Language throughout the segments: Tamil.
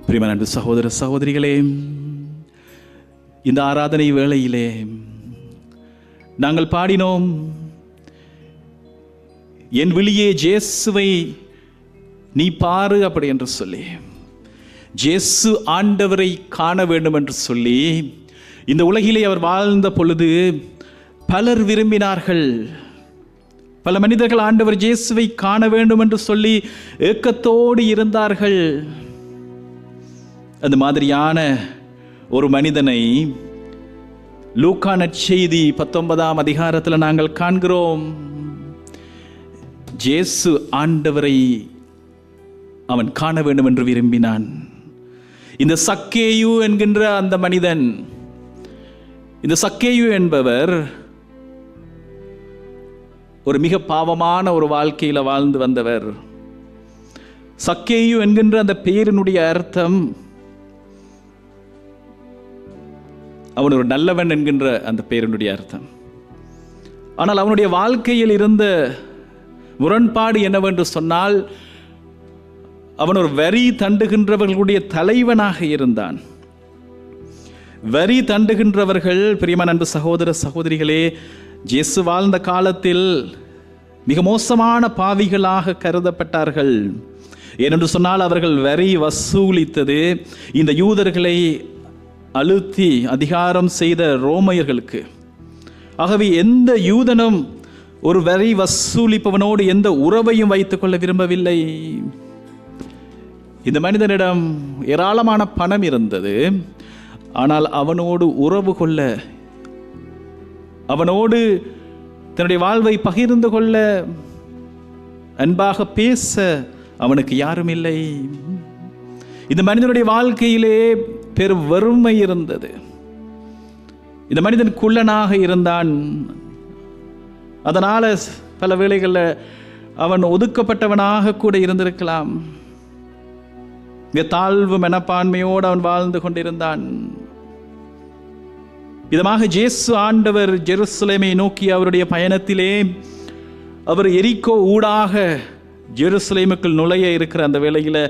பிரியமான அன்பு சகோதர சகோதரிகளே, இந்த ஆராதனை வேளையிலே நாங்கள் பாடினோம், என் விழியே ஜேசுவை நீ பாரு அப்படி என்று சொல்லி, ஜேசு ஆண்டவரை காண வேண்டும் என்று சொல்லி இந்த உலகிலே அவர் வாழ்ந்த பொழுது பலர் விரும்பினார்கள். பல மனிதர்கள் ஆண்டவர் ஜேசுவை காண வேண்டும் என்று சொல்லி ஏக்கத்தோடு இருந்தார்கள். அந்த மாதிரியான ஒரு மனிதனை லூக்கா நற்செய்தி 19ஆம் அதிகாரத்தில் நாங்கள் காண்கிறோம். ஜேசு ஆண்டவரை அவன் காண வேண்டும் என்று விரும்பினான். இந்த சக்கேயு என்கின்ற அந்த மனிதன், இந்த சக்கேயு என்பவர் ஒரு மிக பாவமான ஒரு வாழ்க்கையில் வாழ்ந்து வந்தவர். சக்கேயு என்கின்ற அந்த பெயரினுடைய அர்த்தம் அவன் ஒரு நல்லவன் என்கின்ற அந்த பெயரினுடைய அர்த்தம். ஆனால் அவனுடைய வாழ்க்கையில் இருந்த முரண்பாடு என்னவென்று சொன்னால், அவன் ஒரு வரி தண்டுகின்றவர்களுடைய தலைவனாக இருந்தான். வரி தண்டுகின்றவர்கள், பிரியமான அன்பு சகோதர சகோதரிகளே, இயேசு வாழ்ந்த காலத்தில் மிக மோசமான பாவிகளாக கருதப்பட்டார்கள். ஏனென்று சொன்னால் அவர்கள் வரி வசூலித்தது இந்த யூதர்களை அழுத்தி அதிகாரம் செய்த ரோமையர்களுக்கு. ஆகவே எந்த யூதனும் ஒரு வரி வசூலிப்பவனோடு எந்த உறவையும் வைத்துக் கொள்ள விரும்பவில்லை. இந்த மனிதனிடம் ஏராளமான பணம் இருந்தது. ஆனால் அவனோடு உறவு கொள்ள, அவனோடு தன்னுடைய வாழ்வை பகிர்ந்து கொள்ள, அன்பாக பேச அவனுக்கு யாரும் இல்லை. இந்த மனிதனுடைய வாழ்க்கையிலே பெரும் வறுமை இருந்தது. இந்த மனிதன் குள்ளனாக இருந்தான். அதனால பல வேளைகளில் அவன் ஒதுக்கப்பட்டவனாக கூட இருந்திருக்கலாம். மிக தாழ்வு மனப்பான்மையோடு அவன் வாழ்ந்து கொண்டிருந்தான். விதமாக இயேசு ஆண்டவர் ஜெருசலேமை நோக்கி அவருடைய பயணத்திலே அவர் எரிக்கோ ஊடாக ஜெருசலேமுக்குள் நுழைய இருக்கிற அந்த வேளையில்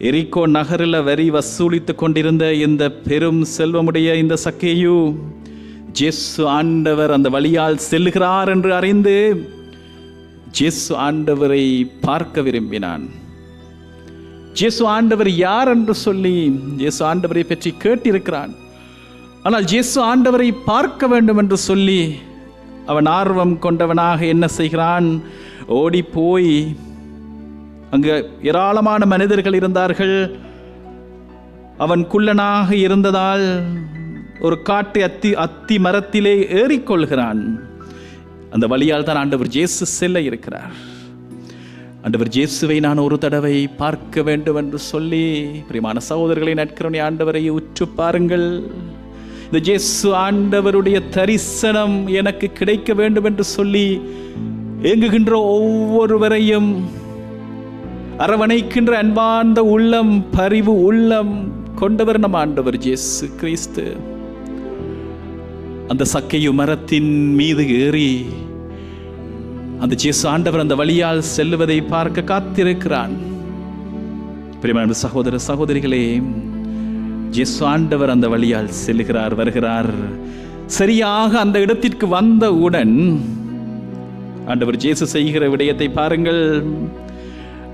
எரிக்கோ நகரில் வரி வசூலித்து கொண்டிருந்த இந்த பெரும் செல்வமுடைய இந்த சக்கேயு இயேசு ஆண்டவர் அந்த வழியால் செல்லுகிறார் என்று அறிந்து இயேசு ஆண்டவரை பார்க்க விரும்பினான். இயேசு ஆண்டவர் யார் என்று சொல்லி இயேசு ஆண்டவரை பற்றி கேட்டிருக்கிறான். ஆனால் இயேசு ஆண்டவரை பார்க்க வேண்டும் என்று சொல்லி அவன் ஆர்வம் கொண்டவனாக என்ன செய்கிறான்? ஓடி போய், அங்கு ஏராளமான மனிதர்கள் இருந்தார்கள். அவன் குள்ளனாக இருந்ததால் ஒரு காட்டு அத்தி மரத்திலே ஏறிக்கொள்கிறான். அந்த வழியால் தான் ஆண்டவர் இயேசு செல்ல இருக்கிறார். ஆண்டவர் இயேசுவை நான் ஒரு தடவை பார்க்க வேண்டும் என்று சொல்லி, பிரியமான சகோதரர்களை, நற்கருணை ஆண்டவரை உற்று பாருங்கள். இந்த இயேசு ஆண்டவருடைய தரிசனம் எனக்கு கிடைக்க வேண்டும் என்று சொல்லி ஏங்குகின்ற ஒவ்வொருவரையும் அரவணைக்கின்ற அன்பார்ந்த உள்ளம், பரிவு உள்ளம் கொண்டவர் நம் ஆண்டவர் இயேசு கிறிஸ்து. அந்த சக்கையு மரத்தின் மீது ஏறி அந்த இயேசு ஆண்டவர் அந்த வழியால் செல்லுவதை பார்க்க காத்திருக்கிறான். பிரியமான சகோதர சகோதரிகளே, இயேசு ஆண்டவர் அந்த வழியால் செல்லுகிறார், வருகிறார். சரியாக அந்த இடத்திற்கு வந்தவுடன் ஆண்டவர் இயேசு செய்கிற விடயத்தை பாருங்கள்.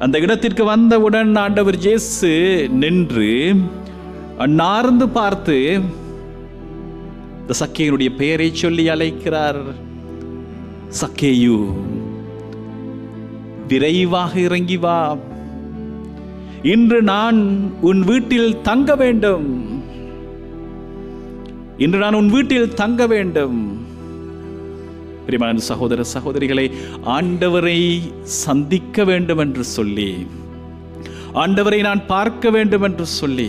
அந்த இடத்திற்கு வந்தவுடன் ஆண்டவர் இயேசு நின்று அன்னார்ந்து பார்த்து இந்த சக்கேயுடைய பெயரை சொல்லி அழைக்கிறார். சக்கேயு, விரைவாக இறங்கி வா, இன்று நான் உன் வீட்டில் தங்க வேண்டும், இன்று நான் உன் வீட்டில் தங்க வேண்டும். பிரியமான சகோதர சகோதரிகளை, ஆண்டவரை சந்திக்க வேண்டும் என்று சொல்லி, ஆண்டவரை நான் பார்க்க வேண்டும் என்று சொல்லி,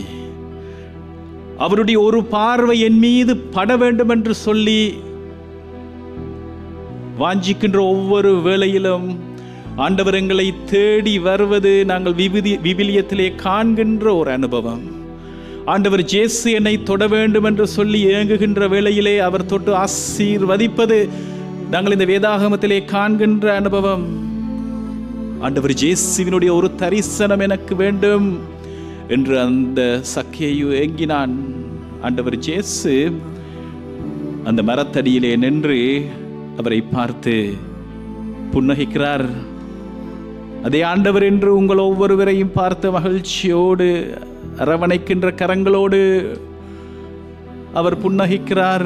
அவருடைய ஒரு பார்வை என் மீது பட வேண்டும் என்று சொல்லி வாஞ்சிக்கின்ற ஒவ்வொரு வேளையிலும் ஆண்டவர் எங்களை தேடி வருவது நாங்கள் விவிலியத்திலே காண்கின்ற ஒரு அனுபவம். ஆண்டவர் இயேசு என்னை தொட வேண்டும் என்று சொல்லி ஏங்குகின்ற வேளையிலே அவர் தொட்டு ஆசீர்வதிப்பது நாங்கள் இந்த வேதாகமத்திலே காண்கின்ற அனுபவம். ஆண்டவர் இயேசுவினுடைய ஒரு தரிசனம் எனக்கு வேண்டும், என்று அந்த சக்கேயு ஏங்கினான். ஆண்டவர் இயேசு அந்த மரத்தடியிலே நின்று அவரை பார்த்து புன்னகைக்கிறார். அதே ஆண்டவர் என்று உங்கள் ஒவ்வொருவரையும் பார்த்த மகிழ்ச்சியோடு அரவணைக்கின்ற கரங்களோடு அவர் புன்னகைக்கிறார்.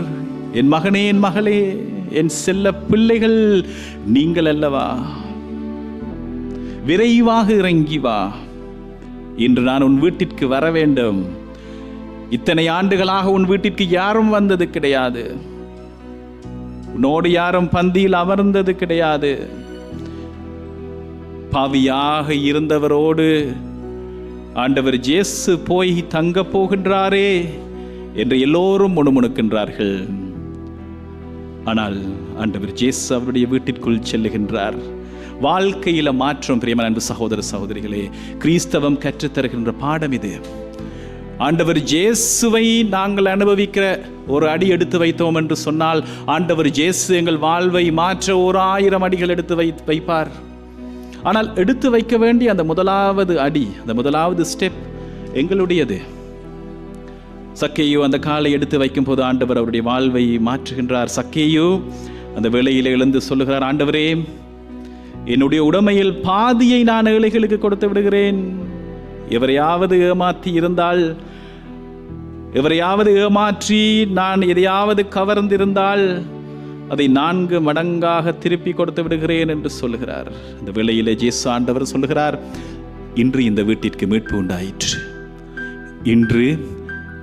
என் மகனே, என் மகளே, என் செல்ல பிள்ளைகள் நீங்கள் அல்லவா, விரைவாக இறங்கி வா, இன்று நான் உன் வீட்டிற்கு வர வேண்டும். இத்தனை ஆண்டுகளாக உன் வீட்டிற்கு யாரும் வந்தது கிடையாது, உன்னோடு யாரும் பந்தியில் அமர்ந்தது கிடையாது. பாவியாக இருந்தவரோடு ஆண்டவர் இயேசு போய் தங்க போகின்றாரே என்று எல்லோரும் முணுமுணுக்கின்றார்கள். ஆனால் ஆண்டவர் இயேசு அவருடைய வீட்டிற்குள் செல்லுகின்றார். வாழ்க்கையில மாற்றம். பிரியமான அன்பு சகோதர சகோதரிகளே, கிறிஸ்தவம் கற்றுத்தருகின்ற பாடம் இது. ஆண்டவர் இயேசுவை நாங்கள் அனுபவிக்கிற ஒரு அடி எடுத்து வைத்தோம் என்று சொன்னால், ஆண்டவர் இயேசு எங்கள் வாழ்வை மாற்ற 1000 அடிகள் எடுத்து வைப்பார். ஆனால் எடுத்து வைக்க வேண்டிய அந்த முதலாவது அடி, அந்த முதலாவது ஸ்டெப் எங்களுடையது. சக்கேயு அந்த காலை எடுத்து வைக்கும் போது ஆண்டவர் அவருடைய வாழ்வை மாற்றுகின்றார். சக்கேயு அந்த வேளையில எழுந்து சொல்லுகிறார், ஆண்டவரே, என்னுடைய உடைமையில் பாதியை நான் ஏழைகளுக்கு கொடுத்து விடுகிறேன். எவரையாவது ஏமாற்றி இருந்தால், எவரையாவது ஏமாற்றி நான் எதையாவது கவர்ந்திருந்தால் அதை 4 மடங்காக திருப்பி கொடுத்து விடுகிறேன் என்று சொல்லுகிறார். இந்த வேளையிலே இயேசு ஆண்டவர் சொல்லுகிறார், இன்று இந்த வீட்டிற்கு மீட்பு உண்டாயிற்று, இன்று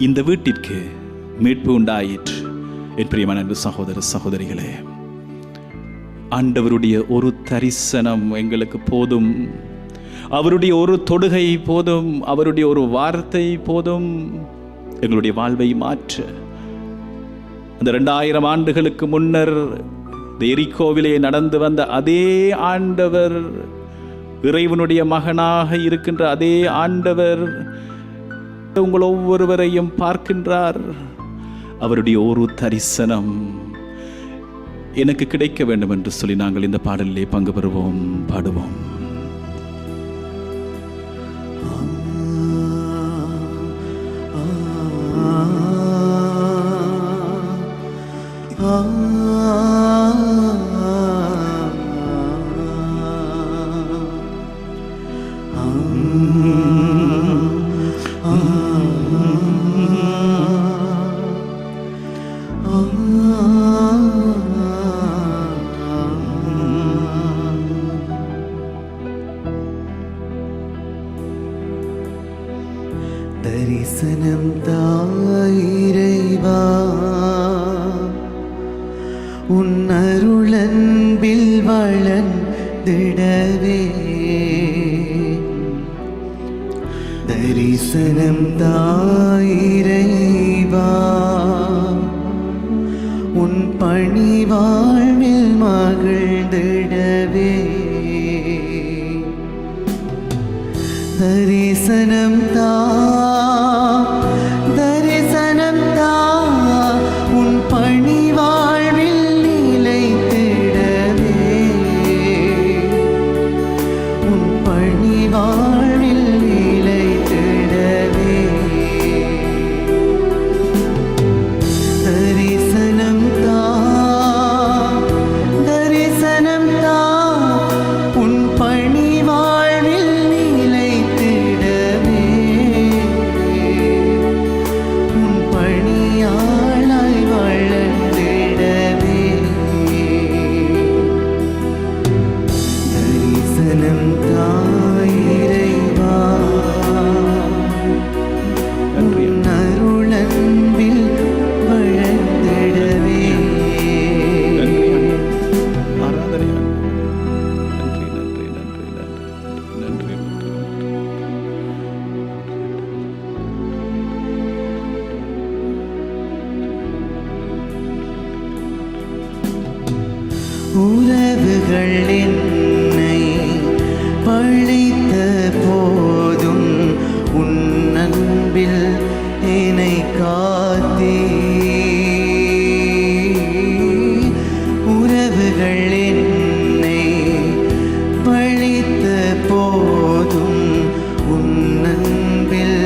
இந்த வீட்டிற்கு மீட்பு உண்டாயிற்று. என் பிரியமான அன்பு சகோதர சகோதரிகளே, ஆண்டவருடைய ஒரு தரிசனம் எங்களுக்கு போதும், அவருடைய ஒரு தொடுகை போதும், அவருடைய ஒரு வார்த்தை போதும் எங்களுடைய வாழ்வை மாற்ற. அந்த 2000 ஆண்டுகளுக்கு முன்னர் எரிகோவிலே நடந்து வந்த அதே ஆண்டவர், இறைவனுடைய மகனாக இருக்கின்ற அதே ஆண்டவர் உங்கள் ஒவ்வொருவரையும் பார்க்கின்றார். அவருடைய ஒரு தரிசனம் எனக்கு கிடைக்க வேண்டும் என்று சொல்லி நாங்கள் இந்த பாடலிலே பங்கு பெறுவோம், பாடுவோம். தரிசனம் தாயிரைவா, உன் அருளன்பில் வளர்ந்திடவே. தரிசனம் தாயிரைவா, உன் பணி வாழ்வில் மகிழ்ந்திடவே. தரிசனம் தா, தரிசனம் தா, உன் பணி வாழ்வில் நிலைத்திடவே. உன் பணி வாழ்வில் நிலைத்திடவே. தரிசனம் தா, தரிசனம் தா, உன் பணி வாழ்வில் நிலைத்திடவே. உன் பணியாளாய் வளர்ந்திடவே. தரிசனம் தா இறைவா, உன் அருளன்பில் வளர்ந்திடவே. ஆராதனை. நன்றி நன்றி நன்றி நன்றி நன்றி. உறவுகள் என்னை பழித்த போதும் உன் அன்பில் என்னை காத்தே. உறவுகள் என்னை பழித்த போதும் உன் அன்பில்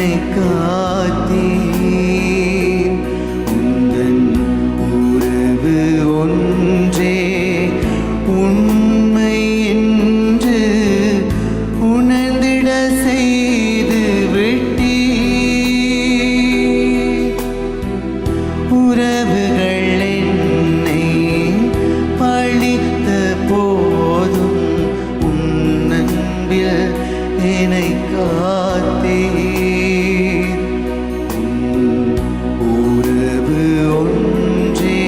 என்னை காத்தீர். உந்தன் உறவு ஒன்றே உண்மை என்று உணர்ந்திட செய்து விட்டீர். உறவுகள் என்னை பழித்த போதும் உன் அன்பில் என்னை காத்தீர். உறவு ஒன்றே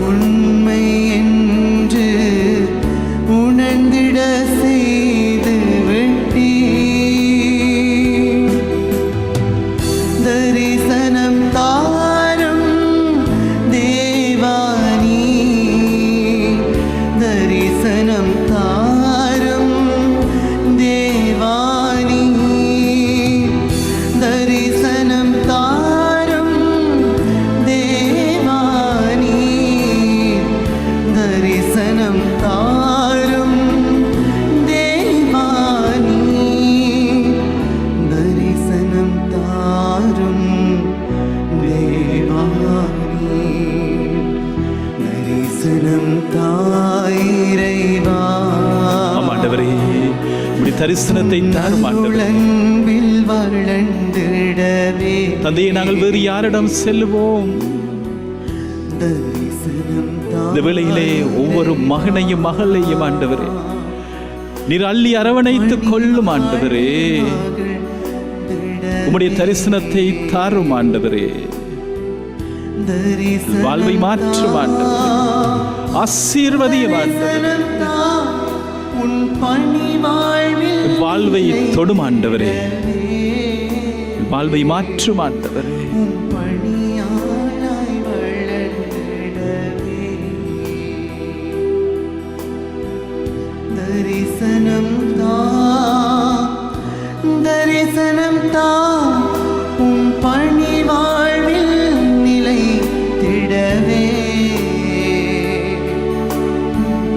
உண்மை என்று உணர்ந்திட செய்து விட்டீர். தரிசனம் தாரும் தேவானி, தரிசனம் தாரும் தேவானி, தரிசனம் தாரும் தேவானி, தரிசனம் தாரும் தேவானி, தரிசனம் தாரும் தேவானி, தரிசனம் தாயிரைவா. ஆம் ஆண்டவரே, உம்முடைய தரிசனத்தை தாரும் ஆண்டவரே. அன்பில் வளர்ந்திடவே தந்தையை நாங்கள் வேறு யாரிடம் செல்வோம்? தரிசனம் இந்த வேளையிலே ஒவ்வொரு மகனையும் மகளையும் ஆண்டவரே நீர் அள்ளி அரவணைத்துக் கொள்ளும் ஆண்டவரே. உம்முடைய தரிசனத்தை தாரும் ஆண்டவரே. வாழ்வை மாற்றும் ஆண்டவரே. ஆசீர்வதியும் ஆண்டவரே. உன் பணி வாழ்வில் வாழ்வை தொடும் ஆண்டவரே. வாழ்வை மாற்றும் ஆண்டவரே. உன் பணியாளாய் வளர்ந்திடவே தரிசனம் தா, தரிசனம் தா. உன் பணி வாழ்வில் நிலை திடவே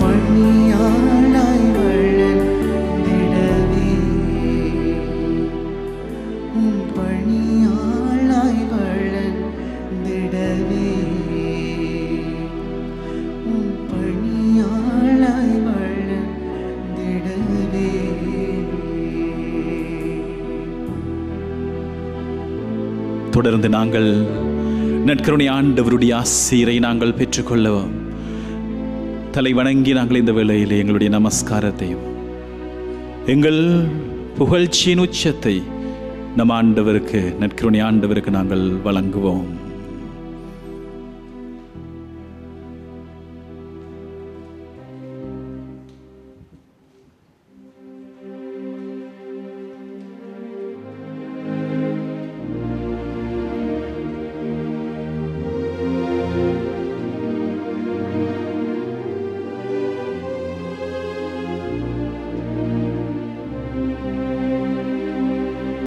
பணியாளாய் வளர்ந்திடவே, உன் பணியாளாய் வளர்ந்திடவே, உன் பணியாளாய் வளர்ந்திடவே. தொடர்ந்து நாங்கள் நற்கருணை ஆண்டவருடைய ஆசீரை நாங்கள் பெற்றுக்கொள்ளவும் தலை வணங்கி நாங்கள் இந்த வேளையிலே எங்களுடைய நமஸ்காரத்தையும் எங்கள் புகழ்ச்சியின் உச்சத்தை நம் ஆண்டவருக்கு, நற்கருணை ஆண்டவருக்கு நாங்கள் வழங்குவோம்.